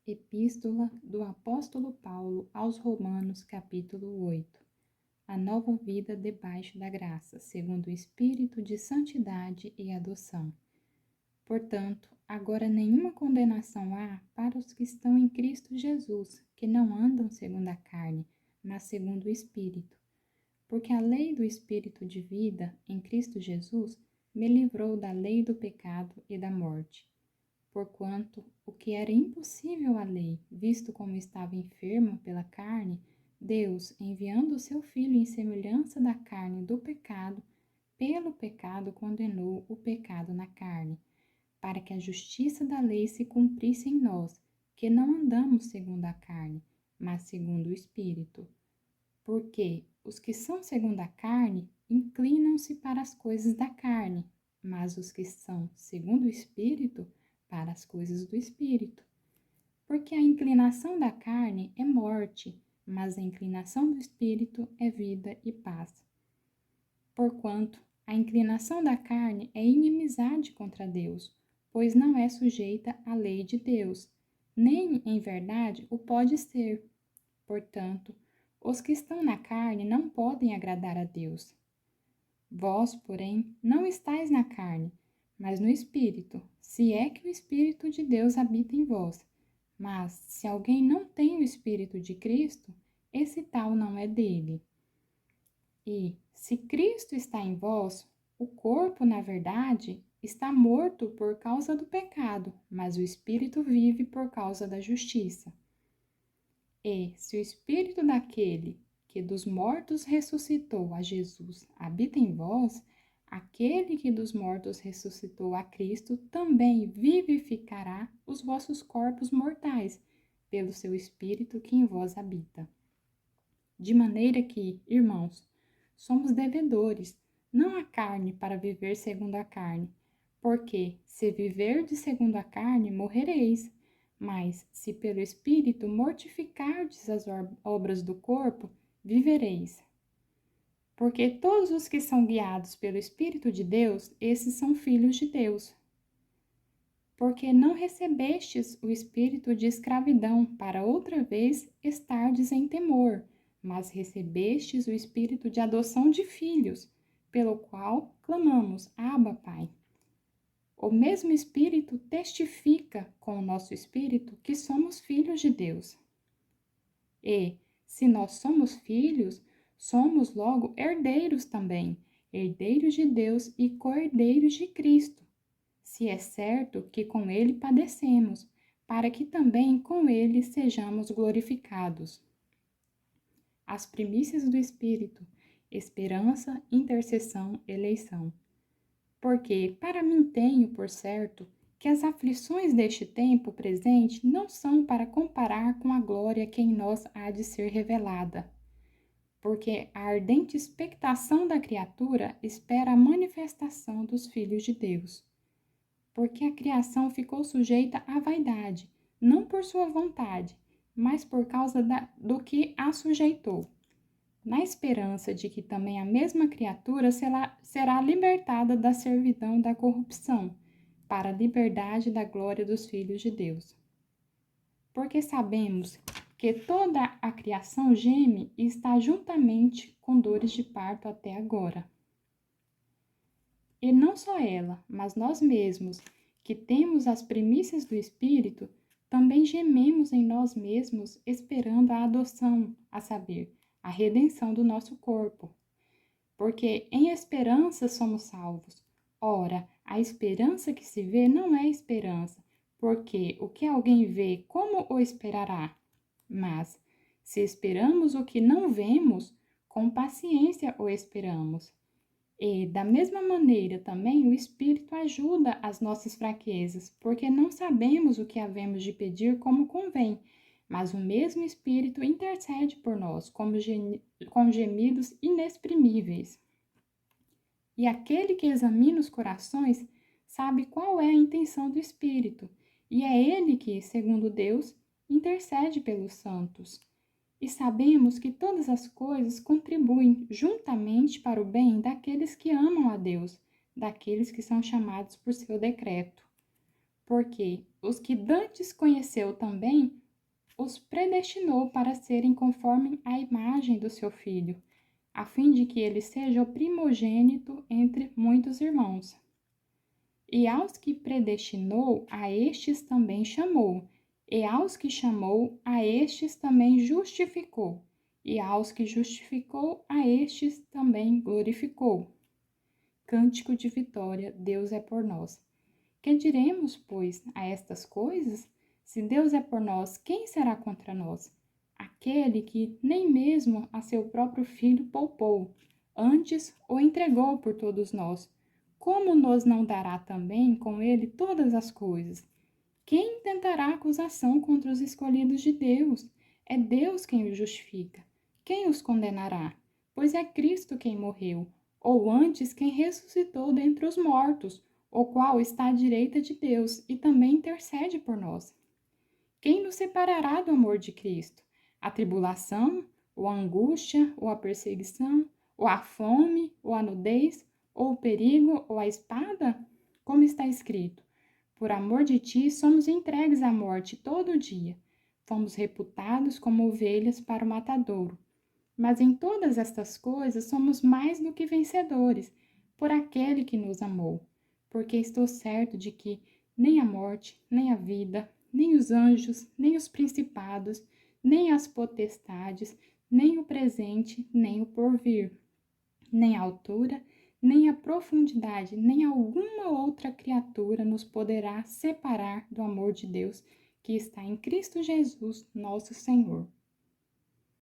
Epístola do Apóstolo Paulo aos Romanos, capítulo 8. A nova vida debaixo da graça, segundo o Espírito de santidade e adoção. Portanto, agora nenhuma condenação há para os que estão em Cristo Jesus, que não andam segundo a carne, mas segundo o Espírito. Porque a lei do Espírito de vida, em Cristo Jesus, me livrou da lei do pecado e da morte. Porquanto o que era impossível à lei, visto como estava enferma pela carne, Deus, enviando o seu Filho em semelhança da carne do pecado, pelo pecado condenou o pecado na carne, para que a justiça da lei se cumprisse em nós, que não andamos segundo a carne, mas segundo o Espírito. Porque os que são segundo a carne inclinam-se para as coisas da carne, mas os que são segundo o Espírito, para as coisas do Espírito. Porque a inclinação da carne é morte, mas a inclinação do Espírito é vida e paz. Porquanto a inclinação da carne é inimizade contra Deus, pois não é sujeita à lei de Deus, nem em verdade o pode ser. Portanto, os que estão na carne não podem agradar a Deus. Vós, porém, não estáis na carne, mas no Espírito, se é que o Espírito de Deus habita em vós. Mas, se alguém não tem o Espírito de Cristo, esse tal não é dele. E, se Cristo está em vós, o corpo, na verdade, está morto por causa do pecado, mas o Espírito vive por causa da justiça. E, se o Espírito daquele que dos mortos ressuscitou a Jesus habita em vós, aquele que dos mortos ressuscitou a Cristo também vivificará os vossos corpos mortais, pelo seu Espírito que em vós habita. De maneira que, irmãos, somos devedores, não à carne para viver segundo a carne, porque, se viverdes segundo a carne, morrereis. Mas, se pelo Espírito mortificardes as obras do corpo, vivereis. Porque todos os que são guiados pelo Espírito de Deus, esses são filhos de Deus. Porque não recebestes o espírito de escravidão para outra vez estardes em temor, mas recebestes o espírito de adoção de filhos, pelo qual clamamos: Abba, Pai. O mesmo Espírito testifica com o nosso espírito que somos filhos de Deus. E, se nós somos filhos, somos logo herdeiros também, herdeiros de Deus e co-herdeiros de Cristo, se é certo que com ele padecemos, para que também com ele sejamos glorificados. As primícias do Espírito, esperança, intercessão, eleição. Porque para mim tenho por certo que as aflições deste tempo presente não são para comparar com a glória que em nós há de ser revelada. Porque a ardente expectação da criatura espera a manifestação dos filhos de Deus. Porque a criação ficou sujeita à vaidade, não por sua vontade, mas por causa do que a sujeitou, na esperança de que também a mesma criatura será libertada da servidão da corrupção, para a liberdade da glória dos filhos de Deus. Porque sabemos que toda a criação geme e está juntamente com dores de parto até agora. E não só ela, mas nós mesmos, que temos as primícias do Espírito, também gememos em nós mesmos, esperando a adoção, a saber, a redenção do nosso corpo. Porque em esperança somos salvos. Ora, a esperança que se vê não é esperança, porque o que alguém vê, como o esperará? Mas, se esperamos o que não vemos, com paciência o esperamos. E, da mesma maneira, também o Espírito ajuda as nossas fraquezas, porque não sabemos o que havemos de pedir como convém, mas o mesmo Espírito intercede por nós com gemidos inexprimíveis. E aquele que examina os corações sabe qual é a intenção do Espírito, e é ele que, segundo Deus, intercede pelos santos. E sabemos que todas as coisas contribuem juntamente para o bem daqueles que amam a Deus, daqueles que são chamados por seu decreto. Porque os que dantes conheceu também, os predestinou para serem conforme a imagem do seu Filho, a fim de que ele seja o primogênito entre muitos irmãos. E aos que predestinou, a estes também chamou. E aos que chamou, a estes também justificou. E aos que justificou, a estes também glorificou. Cântico de vitória, Deus é por nós. Que diremos, pois, a estas coisas? Se Deus é por nós, quem será contra nós? Aquele que nem mesmo a seu próprio filho poupou, antes o entregou por todos nós. Como nos não dará também com ele todas as coisas? Quem tentará acusação contra os escolhidos de Deus? É Deus quem os justifica. Quem os condenará? Pois é Cristo quem morreu, ou antes quem ressuscitou dentre os mortos, o qual está à direita de Deus e também intercede por nós. Quem nos separará do amor de Cristo? A tribulação, ou a angústia, ou a perseguição, ou a fome, ou a nudez, ou o perigo, ou a espada? Como está escrito: por amor de ti somos entregues à morte todo dia. Fomos reputados como ovelhas para o matadouro. Mas em todas estas coisas somos mais do que vencedores, por aquele que nos amou. Porque estou certo de que nem a morte, nem a vida, nem os anjos, nem os principados, nem as potestades, nem o presente, nem o porvir, nem a altura, nem a profundidade, nem alguma outra criatura nos poderá separar do amor de Deus que está em Cristo Jesus, nosso Senhor.